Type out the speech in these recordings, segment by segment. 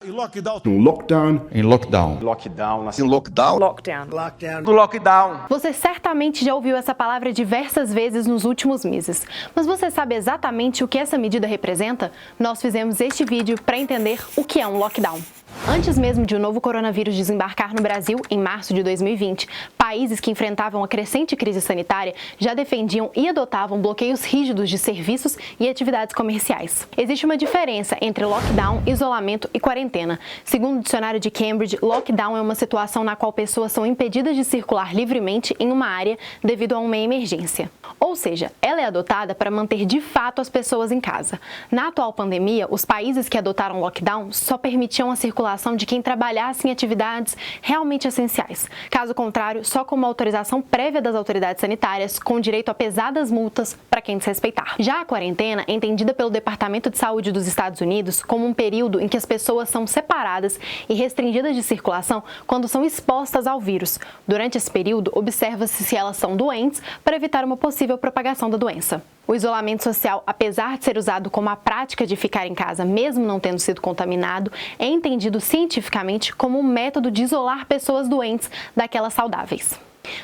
Em lockdown. Em lockdown. Em lockdown. Lockdown. Em lockdown. Lockdown. Do lockdown. Você certamente já ouviu essa palavra diversas vezes nos últimos meses. Mas você sabe exatamente o que essa medida representa? Nós fizemos este vídeo para entender o que é um lockdown. Antes mesmo de o novo coronavírus desembarcar no Brasil, em março de 2020, países que enfrentavam a crescente crise sanitária já defendiam e adotavam bloqueios rígidos de serviços e atividades comerciais. Existe uma diferença entre lockdown, isolamento e quarentena. Segundo o dicionário de Cambridge, lockdown é uma situação na qual pessoas são impedidas de circular livremente em uma área devido a uma emergência. Ou seja, ela é adotada para manter de fato as pessoas em casa. Na atual pandemia, os países que adotaram lockdown só permitiam a circulação de quem trabalhasse em atividades realmente essenciais. Caso contrário, só com uma autorização prévia das autoridades sanitárias, com direito a pesadas multas para quem desrespeitar. Já a quarentena é entendida pelo Departamento de Saúde dos Estados Unidos como um período em que as pessoas são separadas e restringidas de circulação quando são expostas ao vírus. Durante esse período, observa-se se elas são doentes para evitar uma possível propagação da doença. O isolamento social, apesar de ser usado como a prática de ficar em casa mesmo não tendo sido contaminado, é entendido cientificamente como um método de isolar pessoas doentes daquelas saudáveis.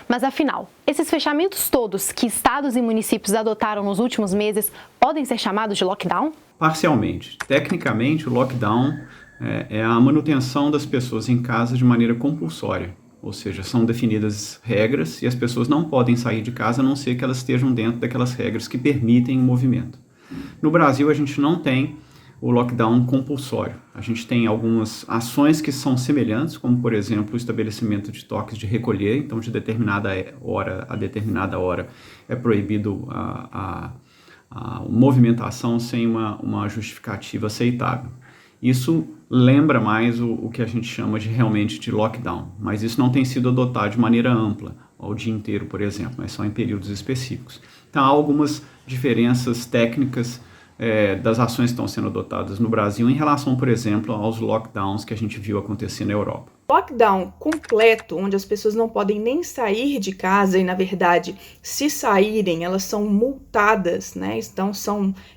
Mas afinal, esses fechamentos todos que estados e municípios adotaram nos últimos meses podem ser chamados de lockdown? Parcialmente. Tecnicamente, o lockdown é a manutenção das pessoas em casa de maneira compulsória. Ou seja, são definidas regras e as pessoas não podem sair de casa a não ser que elas estejam dentro daquelas regras que permitem o movimento. No Brasil, a gente não tem o lockdown compulsório. A gente tem algumas ações que são semelhantes, como, por exemplo, o estabelecimento de toques de recolher. Então, de determinada hora a determinada hora é proibido a movimentação sem uma justificativa aceitável. Isso lembra mais o que a gente chama realmente de lockdown, mas isso não tem sido adotado de maneira ampla, ao dia inteiro, por exemplo, mas só em períodos específicos. Então, há algumas diferenças técnicas das ações que estão sendo adotadas no Brasil em relação, por exemplo, aos lockdowns que a gente viu acontecer na Europa. Lockdown completo, onde as pessoas não podem nem sair de casa e, na verdade, se saírem, elas são multadas, né? Então,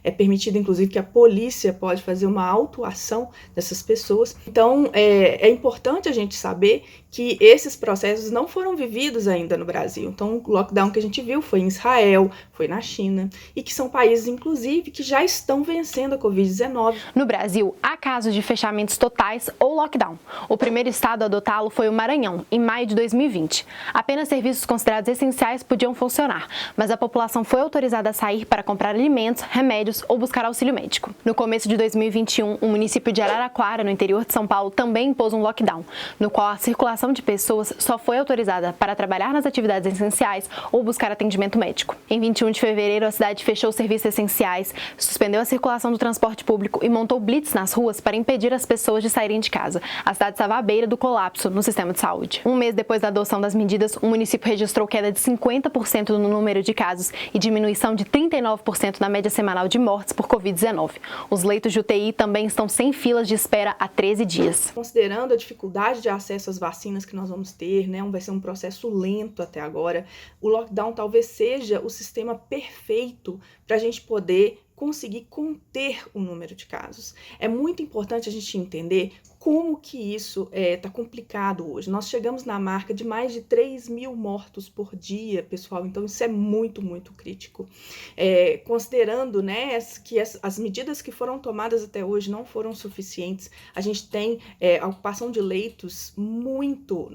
é permitido, inclusive, que a polícia pode fazer uma autuação dessas pessoas. Então, é importante a gente saber que esses processos não foram vividos ainda no Brasil. Então, o lockdown que a gente viu foi em Israel, foi na China, e que são países, inclusive, que já estão vencendo a Covid-19. No Brasil, há casos de fechamentos totais ou lockdown. O primeiro estado a adotá-lo foi o Maranhão, em maio de 2020. Apenas serviços considerados essenciais podiam funcionar, mas a população foi autorizada a sair para comprar alimentos, remédios ou buscar auxílio médico. No começo de 2021, o município de Araraquara, no interior de São Paulo, também impôs um lockdown, no qual a circulação de pessoas só foi autorizada para trabalhar nas atividades essenciais ou buscar atendimento médico. Em 21 de fevereiro, a cidade fechou os serviços essenciais, suspendeu a circulação do transporte público e montou blitz nas ruas para impedir as pessoas de saírem de casa. A cidade estava à beira do colapso no sistema de saúde. Um mês depois da adoção das medidas, o município registrou queda de 50% no número de casos e diminuição de 39% na média semanal de mortes por Covid-19. Os leitos de UTI também estão sem filas de espera há 13 dias. Considerando a dificuldade de acesso às vacinas que nós vamos ter, né, vai ser um processo lento até agora, o lockdown talvez seja o sistema perfeito para a gente poder conseguir conter o número de casos. É muito importante a gente entender como que isso está complicado hoje. Nós chegamos na marca de mais de 3.000 mortos por dia, pessoal, então isso é muito, muito crítico. Considerando, né, que as medidas que foram tomadas até hoje não foram suficientes, a gente tem a ocupação de leitos muito,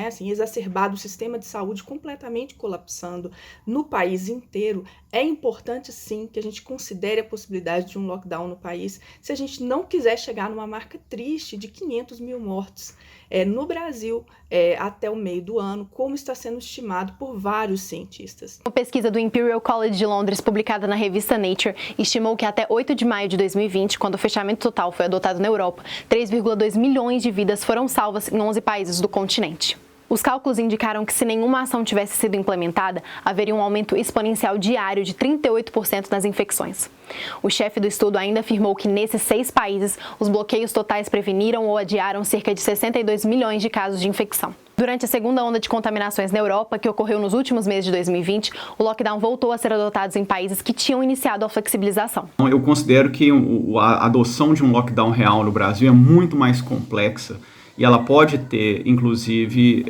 assim, exacerbado, o sistema de saúde completamente colapsando no país inteiro. É importante, sim, que a gente considere a possibilidade de um lockdown no país, se a gente não quiser chegar numa marca triste de 500.000 mortos no Brasil até o meio do ano, como está sendo estimado por vários cientistas. Uma pesquisa do Imperial College de Londres, publicada na revista Nature, estimou que até 8 de maio de 2020, quando o fechamento total foi adotado na Europa, 3,2 milhões de vidas foram salvas em 11 países do continente. Os cálculos indicaram que se nenhuma ação tivesse sido implementada, haveria um aumento exponencial diário de 38% nas infecções. O chefe do estudo ainda afirmou que nesses 6 países, os bloqueios totais preveniram ou adiaram cerca de 62 milhões de casos de infecção. Durante a segunda onda de contaminações na Europa, que ocorreu nos últimos meses de 2020, o lockdown voltou a ser adotado em países que tinham iniciado a flexibilização. Eu considero que a adoção de um lockdown real no Brasil é muito mais complexa e ela pode ter, inclusive,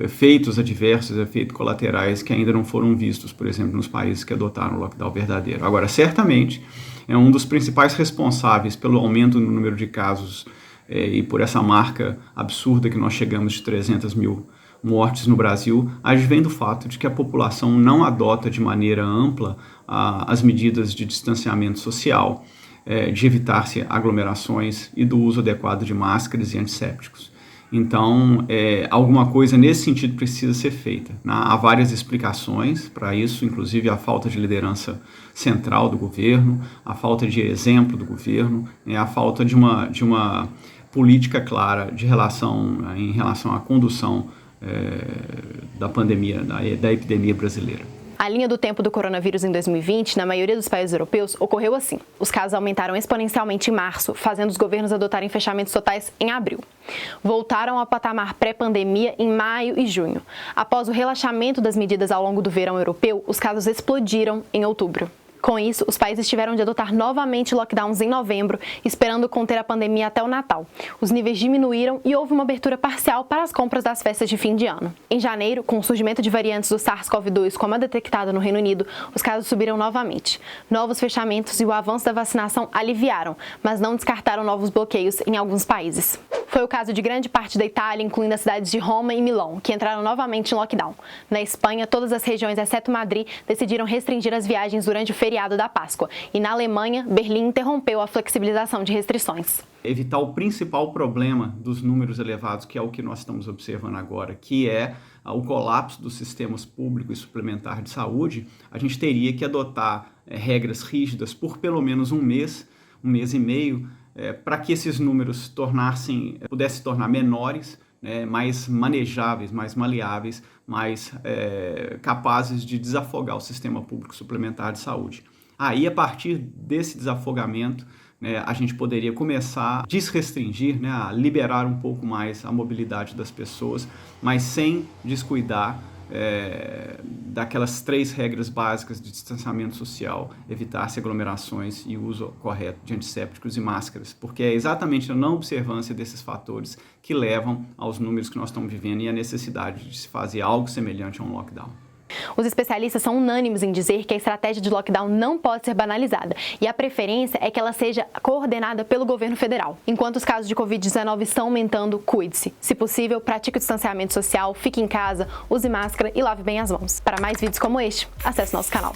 efeitos adversos, efeitos colaterais que ainda não foram vistos, por exemplo, nos países que adotaram o lockdown verdadeiro. Agora, certamente, é um dos principais responsáveis pelo aumento no número de casos e por essa marca absurda que nós chegamos de 300 mil mortes no Brasil, advém do fato de que a população não adota de maneira ampla as medidas de distanciamento social, de evitar-se aglomerações e do uso adequado de máscaras e antissépticos. Então, alguma coisa nesse sentido precisa ser feita. Há várias explicações para isso, inclusive a falta de liderança central do governo, a falta de exemplo do governo, a falta de uma política clara em relação à condução da pandemia, da epidemia brasileira. A linha do tempo do coronavírus em 2020, na maioria dos países europeus, ocorreu assim. Os casos aumentaram exponencialmente em março, fazendo os governos adotarem fechamentos totais em abril. Voltaram ao patamar pré-pandemia em maio e junho. Após o relaxamento das medidas ao longo do verão europeu, os casos explodiram em outubro. Com isso, os países tiveram de adotar novamente lockdowns em novembro, esperando conter a pandemia até o Natal. Os níveis diminuíram e houve uma abertura parcial para as compras das festas de fim de ano. Em janeiro, com o surgimento de variantes do SARS-CoV-2 como a detectada no Reino Unido, os casos subiram novamente. Novos fechamentos e o avanço da vacinação aliviaram, mas não descartaram novos bloqueios em alguns países. Foi o caso de grande parte da Itália, incluindo as cidades de Roma e Milão, que entraram novamente em lockdown. Na Espanha, todas as regiões, exceto Madrid, decidiram restringir as viagens durante o feriado da Páscoa. E na Alemanha, Berlim interrompeu a flexibilização de restrições. Evitar o principal problema dos números elevados, que é o que nós estamos observando agora, que é o colapso dos sistemas público e suplementar de saúde, a gente teria que adotar regras rígidas por pelo menos um mês e meio, para que esses números pudessem se tornar menores, mais manejáveis, mais maleáveis, mais capazes de desafogar o sistema público suplementar de saúde. Aí, a partir desse desafogamento, a gente poderia começar a desrestringir, a liberar um pouco mais a mobilidade das pessoas, mas sem descuidar daquelas 3 regras básicas de distanciamento social, evitar-se aglomerações e uso correto de antissépticos e máscaras, porque é exatamente a não observância desses fatores que levam aos números que nós estamos vivendo e a necessidade de se fazer algo semelhante a um lockdown. Os especialistas são unânimes em dizer que a estratégia de lockdown não pode ser banalizada e a preferência é que ela seja coordenada pelo governo federal. Enquanto os casos de Covid-19 estão aumentando, cuide-se. Se possível, pratique o distanciamento social, fique em casa, use máscara e lave bem as mãos. Para mais vídeos como este, acesse nosso canal.